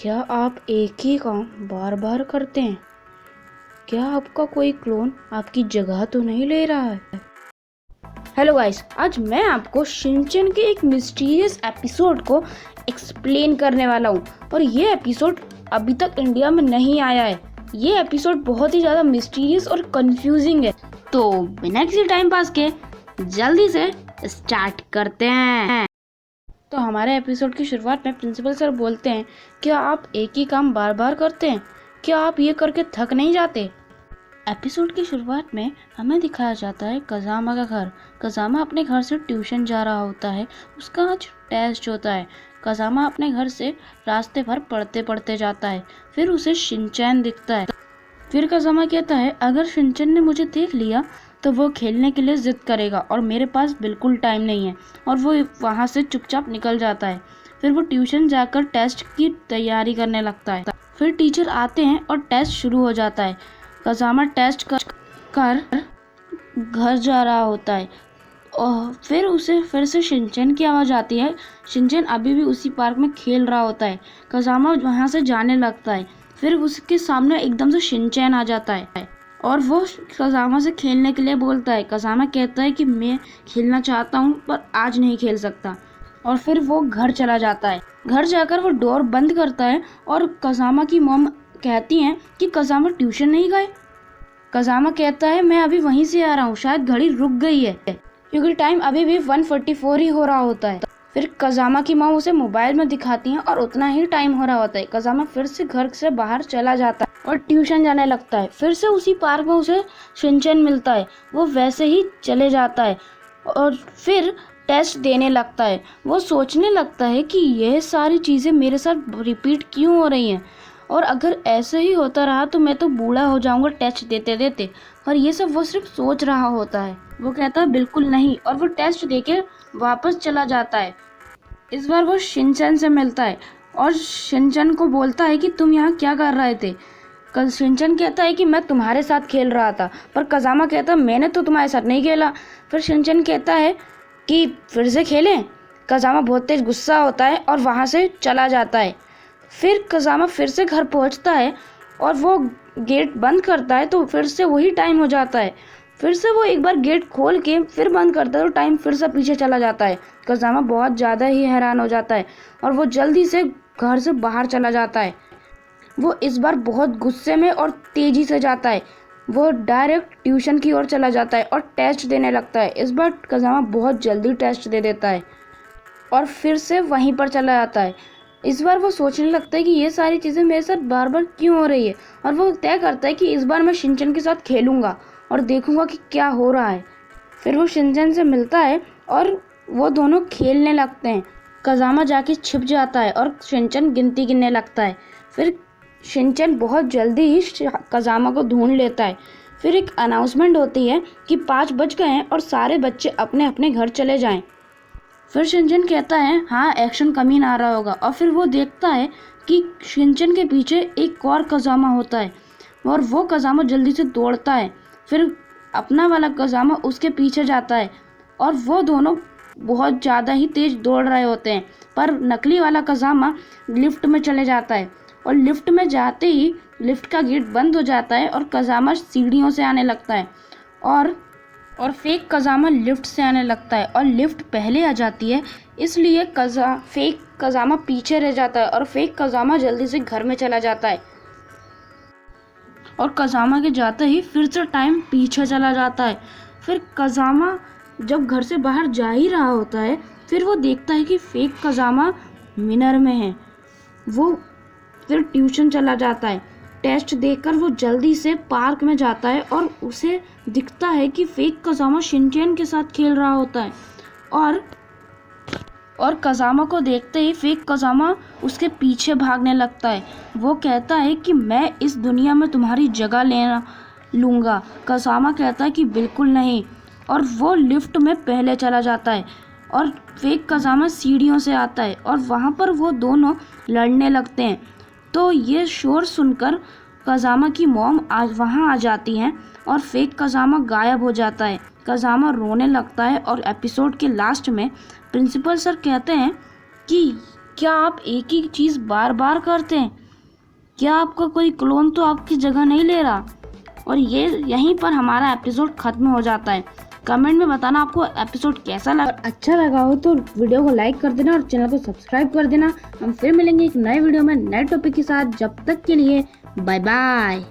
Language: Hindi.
क्या आप एक ही काम बार बार करते हैं? क्या आपका कोई क्लोन आपकी जगह तो नहीं ले रहा है? हेलो गाइस, आज मैं आपको शिनचैन के एक मिस्टीरियस एपिसोड को एक्सप्लेन करने वाला हूँ। और ये एपिसोड अभी तक इंडिया में नहीं आया है। ये एपिसोड बहुत ही ज़्यादा मिस्टीरियस और कंफ्यूजिंग है। तो बिना किसी टाइम पास के जल्दी से स्टार्ट करते हैं। तो हमारे एपिसोड की शुरुआत में प्रिंसिपल सर बोलते हैं, क्या आप एक ही काम बार बार करते हैं? क्या आप ये करके थक नहीं जाते? एपिसोड की शुरुआत में हमें दिखाया जाता है कज़ामा का घर। कज़ामा अपने घर से ट्यूशन जा रहा होता है। उसका आज टेस्ट होता है। कज़ामा अपने घर से रास्ते भर पढ़ते पढ़ते जाता है। फिर उसे शिनचैन दिखता है। फिर कज़ामा कहता है, अगर शिनचैन ने मुझे देख लिया तो वो खेलने के लिए ज़िद करेगा और मेरे पास बिल्कुल टाइम नहीं है। और वो वहाँ से चुपचाप निकल जाता है। फिर वो ट्यूशन जाकर टेस्ट की तैयारी करने लगता है। फिर टीचर आते हैं और टेस्ट शुरू हो जाता है। कज़ामा टेस्ट कर घर जा रहा होता है और फिर उसे फिर से शिनचैन की आवाज़ आती है। शिनचैन अभी भी उसी पार्क में खेल रहा होता है। कज़ामा वहाँ से जाने लगता है। फिर उसके सामने एकदम से शिनचैन आ जाता है और वो कज़ामा से खेलने के लिए बोलता है। कज़ामा कहता है कि मैं खेलना चाहता हूँ पर आज नहीं खेल सकता। और फिर वो घर चला जाता है। घर जाकर वो डोर बंद करता है और कज़ामा की मॉम कहती हैं कि कज़ामा ट्यूशन नहीं गए। कज़ामा कहता है, मैं अभी वहीं से आ रहा हूँ, शायद घड़ी रुक गई है, क्योंकि टाइम अभी भी 1:44 ही हो रहा होता है। फिर कज़ामा की मॉम उसे मोबाइल में दिखाती हैं और उतना ही टाइम हो रहा होता है। कज़ामा फिर से घर से बाहर चला जाता है और ट्यूशन जाने लगता है। फिर से उसी पार्क में उसे शिनचैन मिलता है। वो वैसे ही चले जाता है और फिर टेस्ट देने लगता है। वो सोचने लगता है कि यह सारी चीज़ें मेरे साथ रिपीट क्यों हो रही हैं, और अगर ऐसे ही होता रहा तो मैं तो बूढ़ा हो जाऊंगा टेस्ट देते देते। और ये सब वो सिर्फ सोच रहा होता है। वो कहता है बिल्कुल नहीं, और वो टेस्ट देके वापस चला जाता है। इस बार वो शिनचैन से मिलता है और शिनचैन को बोलता है कि तुम यहाँ क्या कर रहे थे? शिनचैन कहता है कि मैं तुम्हारे साथ खेल रहा था। पर कज़ामा कहता है, मैंने तो तुम्हारे साथ नहीं खेला। फिर शिनचैन कहता है कि फिर से खेलें। कज़ामा बहुत तेज गुस्सा होता है और वहाँ से चला जाता है। फिर कज़ामा फिर से घर पहुँचता है और वो गेट बंद करता है तो फिर से वही टाइम हो जाता है। फिर से वो एक बार गेट खोल के फिर बंद करता है तो टाइम फिर से पीछे चला जाता है। कज़ामा बहुत ज़्यादा ही हैरान हो जाता है और वो जल्दी से घर से बाहर चला जाता है। वो इस बार बहुत गुस्से में और तेज़ी से जाता है। वो डायरेक्ट ट्यूशन की ओर चला जाता है और टेस्ट देने लगता है। इस बार कज़ामा बहुत जल्दी टेस्ट दे देता है और फिर से वहीं पर चला जाता है। इस बार वो सोचने लगता है कि ये सारी चीज़ें मेरे साथ बार बार क्यों हो रही है, और वो तय करता है कि इस बार मैं शिनचैन के साथ खेलूँगा और देखूँगा कि क्या हो रहा है। फिर वो शिनचैन से मिलता है और वो दोनों खेलने लगते हैं। कज़ामा जाके छिप जाता है और शिनचैन गिनती गिनने लगता है। फिर शिनचैन बहुत जल्दी ही कज़ामा को ढूंढ लेता है। फिर एक अनाउंसमेंट होती है कि 5 बज गए हैं और सारे बच्चे अपने अपने घर चले जाएं। फिर शिनचैन कहता है, हाँ एक्शन कमीन आ रहा होगा। और फिर वो देखता है कि शिनचैन के पीछे एक और कज़ामा होता है और वो कज़ामा जल्दी से दौड़ता है। फिर अपना वाला कज़ामा उसके पीछे जाता है और वो दोनों बहुत ज़्यादा ही तेज़ दौड़ रहे होते हैं। पर नकली वाला कज़ामा लिफ्ट में चले जाता है और लिफ्ट में जाते ही लिफ्ट का गेट बंद हो जाता है और कज़ामा सीढ़ियों से आने लगता है और फेक कज़ामा लिफ्ट से आने लगता है और लिफ्ट पहले आ जाती है, इसलिए फेक कज़ामा पीछे रह जाता है और फेक कज़ामा जल्दी से घर में चला जाता है। और कज़ामा के जाते ही फिर से टाइम पीछे चला जाता है। फिर कज़ामा जब घर से बाहर जा ही रहा होता है, फिर वो देखता है कि फेक कज़ामा मिनर में है। वो फिर ट्यूशन चला जाता है। टेस्ट देकर वो जल्दी से पार्क में जाता है और उसे दिखता है कि फेक कज़ामा शिनचैन के साथ खेल रहा होता है और कज़ामा को देखते ही फेक कज़ामा उसके पीछे भागने लगता है। वो कहता है कि मैं इस दुनिया में तुम्हारी जगह लेना लूँगा। कज़ामा कहता है कि बिल्कुल नहीं, और वो लिफ्ट में पहले चला जाता है और फेक कज़ामा सीढ़ियों से आता है और वहाँ पर वो दोनों लड़ने लगते हैं। तो ये शोर सुनकर कज़ामा की मॉम आज वहाँ आ जाती हैं और फेक कज़ामा गायब हो जाता है। कज़ामा रोने लगता है और एपिसोड के लास्ट में प्रिंसिपल सर कहते हैं कि क्या आप एक ही चीज़ बार बार करते हैं? क्या आपका कोई क्लोन तो आपकी जगह नहीं ले रहा? और ये यहीं पर हमारा एपिसोड खत्म हो जाता है। कमेंट में बताना आपको एपिसोड कैसा लगा। और अच्छा लगा हो तो वीडियो को लाइक कर देना और चैनल को सब्सक्राइब कर देना। हम फिर मिलेंगे एक नए वीडियो में नए टॉपिक के साथ। जब तक के लिए बाय बाय।